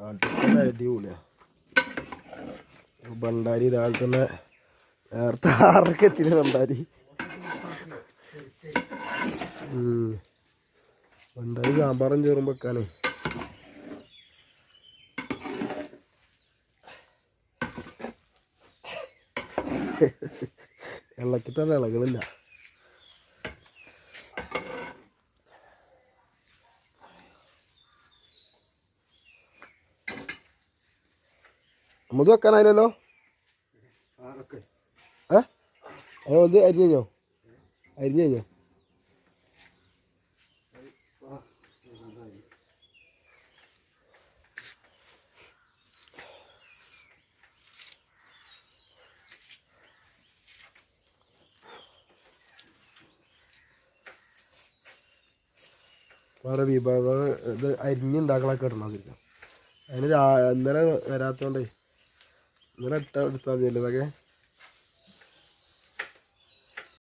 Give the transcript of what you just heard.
അടിപൊളിയാ. ഭണ്ടാരി രാവിലെ തന്നെ നേരത്തെ 6:00 എത്തിയത് ഭണ്ടാരി. ഭണ്ടാരി സാമ്പാറും ചോറും വെക്കാനേ. ഇളക്കിട്ടല്ല ഇളകളില്ല. നമുക്ക് വെക്കാനായില്ലല്ലോ. അത് അരിഞ്ഞു കഴിഞ്ഞോ? അരിഞ്ഞു കഴിഞ്ഞോ? വേറെ വിഭവങ്ങൾ ഇത് അരിഞ്ഞുണ്ടാക്കലൊക്കെ ഇടണം. അതിന് ഇന്നലെ വരാത്തോണ്ടേ ഇന്നലെ എടുത്താൽ മതിയല്ലോ ഇതൊക്കെ.